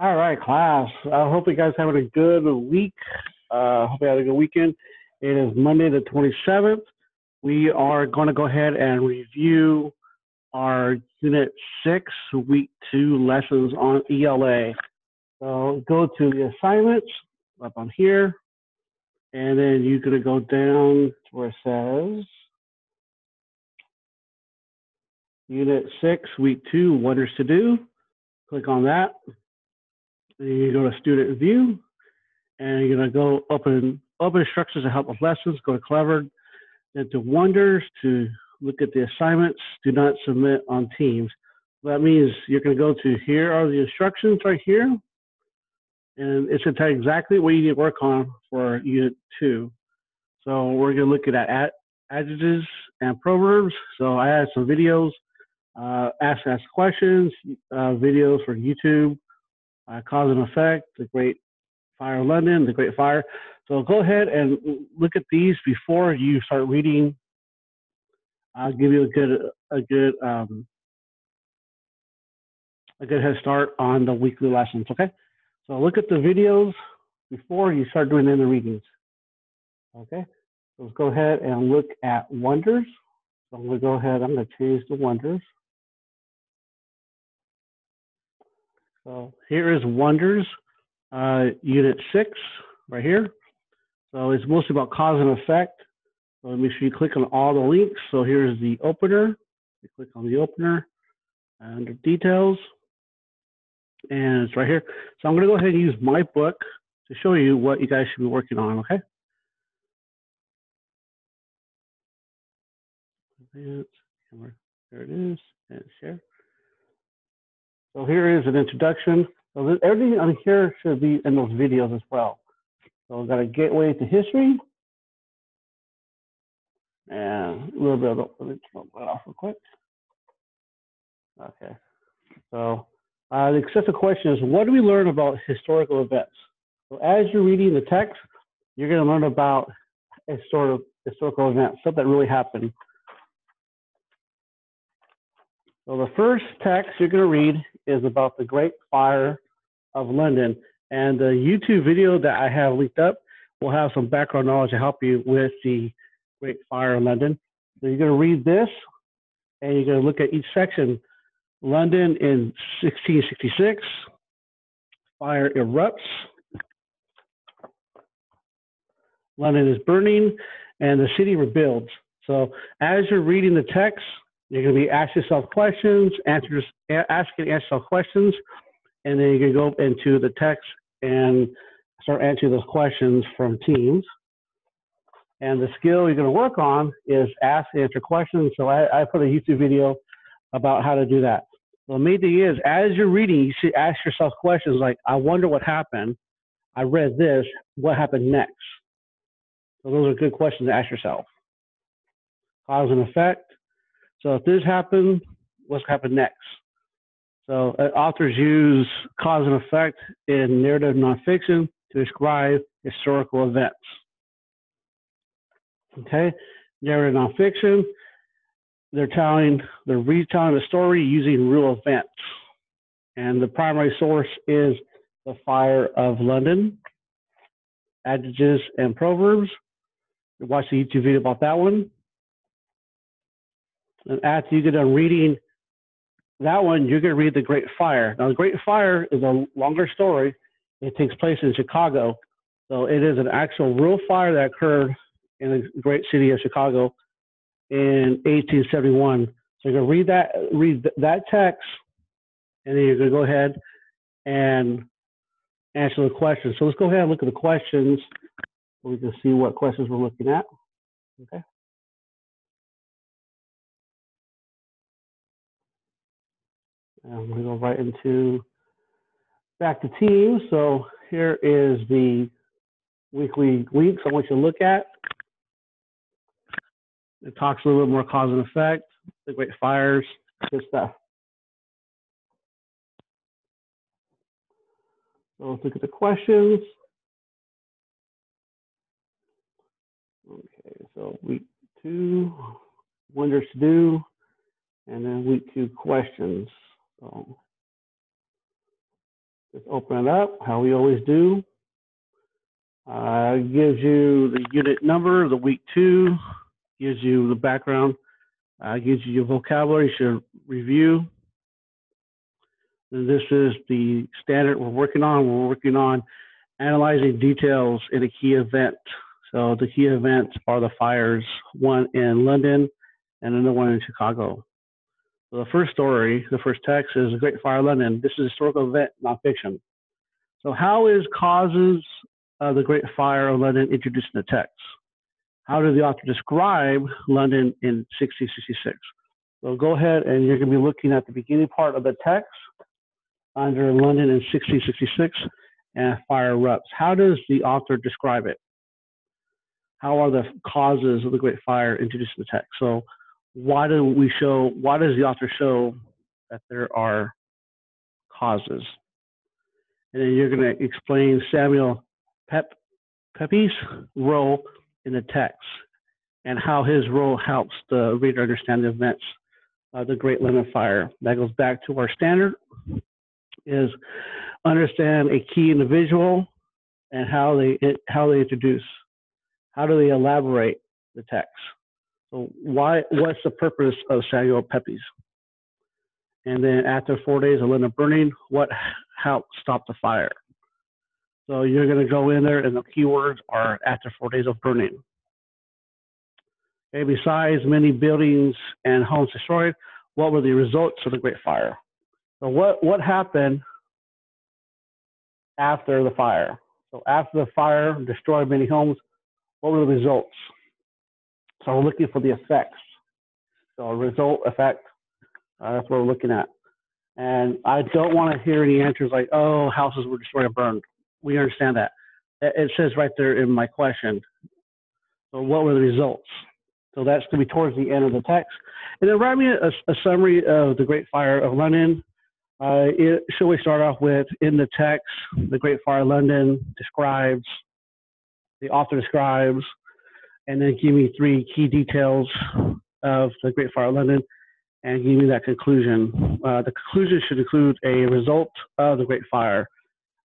All right, class. I hope you guys having a good week. Hope you had a good weekend. It is Monday the 27th. We are going to go ahead and review our Unit 6, Week 2 lessons on ELA. So go to the assignments up on here, and then you're going to go down to where it says Unit 6, Week 2, Wonders to Do. Click on that. Then you go to Student View, and you're going to go open instructions to help with lessons. Go to Clever, then to Wonders to look at the assignments. Do not submit on Teams. That means you're going to go to here are the instructions right here, and it's going to tell you exactly what you need to work on for Unit 2. So we're going to look at adjectives and proverbs. So I had some videos, ask questions, videos for YouTube, cause and effect, the Great Fire of London, the Great Fire. So go ahead and look at these before you start reading. I'll give you a good head start on the weekly lessons. Okay, so look at the videos before you start doing any readings. Okay, so let's go ahead and look at Wonders. So I'm going to go ahead. I'm going to change the Wonders. So here is Wonders, Unit 6, right here. So it's mostly about cause and effect. So make sure you click on all the links. So here's the opener. You click on the opener under details, and it's right here. So I'm going to go ahead and use my book to show you what you guys should be working on, okay? There it is, and share. So here is an introduction. So everything on here should be in those videos as well. So we've got a gateway to history. And a little bit of, let me turn that off real quick. Okay. So the accepted question is, what do we learn about historical events? So as you're reading the text, you're going to learn about historical events, stuff that really happened. So the first text you're going to read is about the Great Fire of London. And the YouTube video that I have linked up will have some background knowledge to help you with the Great Fire of London. So you're going to read this, and you're going to look at each section. London in 1666, fire erupts. London is burning, and the city rebuilds. So as you're reading the text, you're going to be asking yourself questions, asking yourself questions, and then you're going to go into the text and start answering those questions from Teams. And the skill you're going to work on is ask and answer questions. So I put a YouTube video about how to do that. So the main thing is, as you're reading, you should ask yourself questions like, I wonder what happened. I read this. What happened next? So those are good questions to ask yourself. Cause and effect. So if this happened, what's happened next? So authors use cause and effect in narrative nonfiction to describe historical events. Okay, narrative nonfiction, they're retelling the story using real events. And the primary source is the Fire of London, adjectives and proverbs. Watch the YouTube video about that one. And after you get done reading that one, you're going to read The Great Fire. Now, The Great Fire is a longer story. It takes place in Chicago. So it is an actual real fire that occurred in the great city of Chicago in 1871. So you're going to read that text, and then you're going to go ahead and answer the questions. So let's go ahead and look at the questions so we can see what questions we're looking at. Okay. And I'm going to go right into back to Teams. So here is the weekly links I want you to look at. It talks a little bit more cause and effect, the Great Fires, good stuff. So let's look at the questions. Okay, so week 2, wonders to do, and then week 2 questions. So Just open it up, how we always do. Gives you the unit number, the week 2, gives you the background, gives you your vocabulary, your review. And this is the standard we're working on. We're working on analyzing details in a key event. So the key events are the fires, one in London and another one in Chicago. So the first story, the first text is the Great Fire of London. This is a historical event, nonfiction. So how is causes of the Great Fire of London introduced in the text? How did the author describe London in 1666? So go ahead and you're going to be looking at the beginning part of the text under London in 1666 and fire erupts. How does the author describe it? How are the causes of the Great Fire introduced in the text? So why does the author show that there are causes? And then you're going to explain Samuel Pepys' role in the text and how his role helps the reader understand the events of the Great London Fire. That goes back to our standard, is understand a key individual and how they introduce, how do they elaborate the text. So what's the purpose of Samuel Pepys? And then after 4 days of London burning, what helped stop the fire? So you're going to go in there, and the keywords are after 4 days of burning. Okay, besides many buildings and homes destroyed, what were the results of the Great Fire? So what happened after the fire? So after the fire destroyed many homes, what were the results? So we're looking for the effects. So a result, effect, that's what we're looking at. And I don't want to hear any answers like, oh, houses were destroyed and burned. We understand that. It says right there in my question. So what were the results? So that's going to be towards the end of the text. And then write me a summary of the Great Fire of London. Should we start off with, in the text, the Great Fire of London describes, the author describes, and then give me 3 key details of the Great Fire of London and give me that conclusion. The conclusion should include a result of the Great Fire.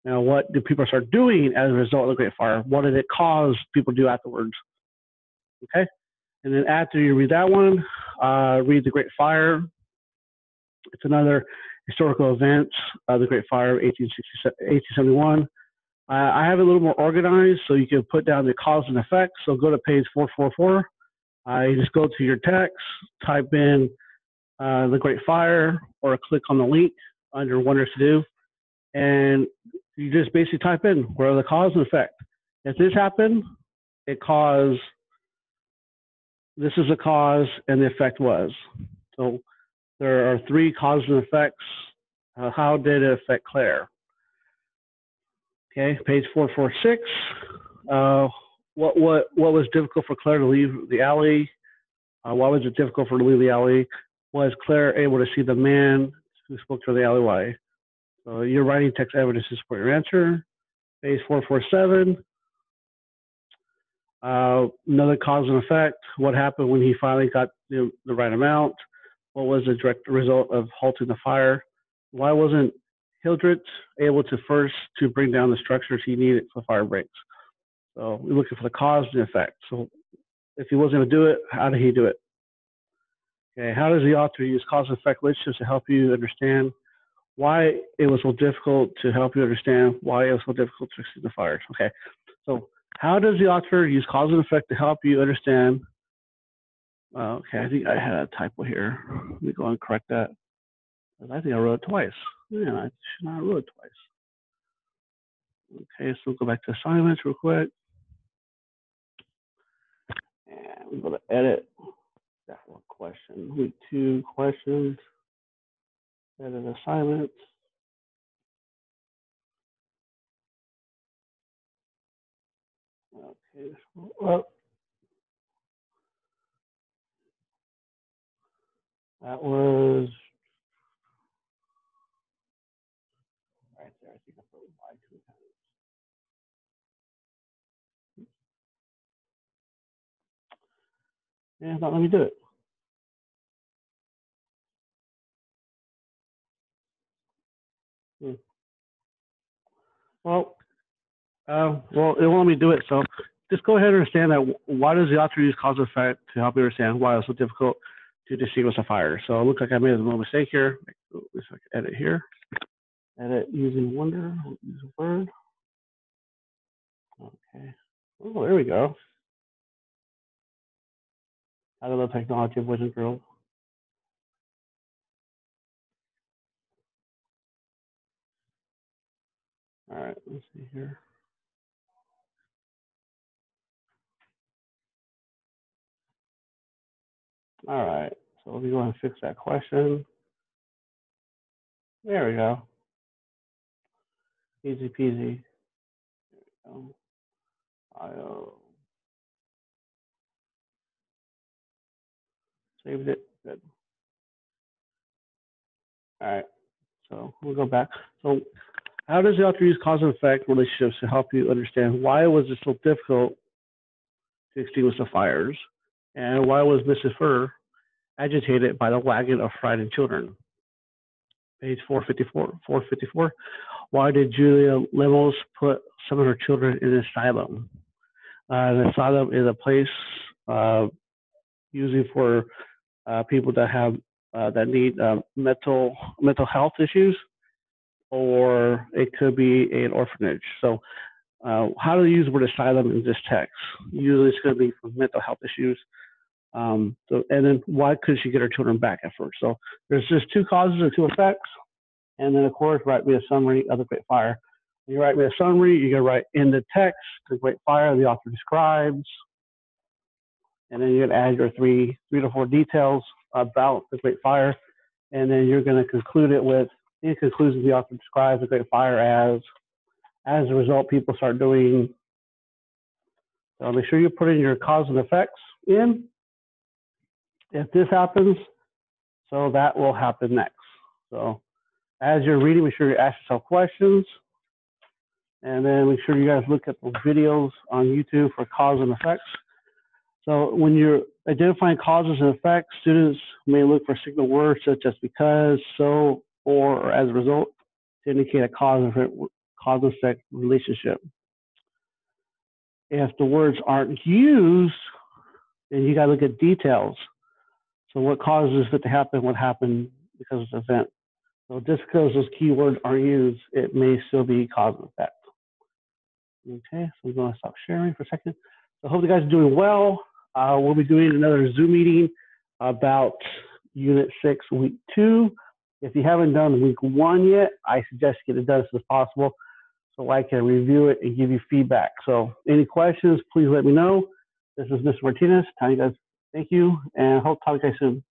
Now, what did people start doing as a result of the Great Fire? What did it cause people to do afterwards? Okay? And then after you read that one, read the Great Fire. It's another historical event, the Great Fire of 1871. I have it a little more organized, so you can put down the cause and effects. So go to page 444. You just go to your text, type in the Great Fire, or click on the link under Wonders to Do, and you just basically type in where are the cause and effect. If this happened, it caused, this is the cause, and the effect was. So there are 3 causes and effects. How did it affect Claire? Okay, page 446. What was difficult for Claire to leave the alley? Why was it difficult for her to leave the alley? Was Claire able to see the man who spoke to her in the alleyway? So you're writing text evidence to support your answer. Page 447. Another cause and effect. What happened when he finally got the right amount? What was the direct result of halting the fire? Why wasn't Hildreth able to bring down the structures he needed for fire breaks? So we're looking for the cause and effect. So if he wasn't going to do it, how did he do it? Okay, how does the author use cause and effect relationships to help you understand why it was so difficult, to help you understand why it was so difficult to extinguish the fires? Okay, so how does the author use cause and effect to help you understand? Okay, I think I had a typo here. Let me go and correct that. I think I wrote it twice. Yeah, I should not have wrote it twice. Okay, so we'll go back to assignments real quick. And we go to edit. That one question. Week 2 questions. Edit assignments. Okay, well, that was right there. I think I put Y 2 times. Yeah, not let me do it. Well, it won't let me do it. So just go ahead and understand that why does the author use cause and effect to help you understand why it's so difficult to distinguish a fire. So it looks like I made a little mistake here. Let's edit here. Edit using Wonder. Use Word. Okay. Oh, there we go. I love technology, boys and girls. All right, let's see here. All right, so let me go and fix that question. There we go. Easy peasy. I saved it. Good. All right, so we'll go back. So how does the author use cause and effect relationships to help you understand why was it so difficult to extinguish the fires, and why was Mrs. Fur agitated by the wagging of frightened children? Page 454. Why did Julia Lemos put some of her children in an asylum? An asylum is a place usually for people that have that need mental health issues, or it could be an orphanage. So, how to use the word asylum in this text? Usually, it's going to be for mental health issues. And then why could she get her children back at first? So, there's just two causes and two effects. And then, of course, write me a summary of the Great Fire. When you write me a summary, you're going to write in the text, the Great Fire, the author describes. And then you're going to add your three to four details about the Great Fire. And then you're going to conclude it with, in conclusion, the author describes the Great Fire as a result, people start doing. So make sure you put in your cause and effects in. If this happens, so that will happen next. So as you're reading, make sure you ask yourself questions. And then make sure you guys look at those videos on YouTube for cause and effects. So when you're identifying causes and effects, students may look for signal words such as because, so, for, or as a result to indicate a cause and effect relationship. If the words aren't used, then you got to look at details. So what causes it to happen? What happened because of the event? So just because those keywords aren't used, it may still be cause and effect. Okay, so we're going to stop sharing for a second. So I hope you guys are doing well. We'll be doing another Zoom meeting about Unit 6, Week 2. If you haven't done Week 1 yet, I suggest you get it done as soon as possible so I can review it and give you feedback. So any questions, please let me know. This is Mr. Martinez telling you guys thank you, and hope to talk to you guys soon.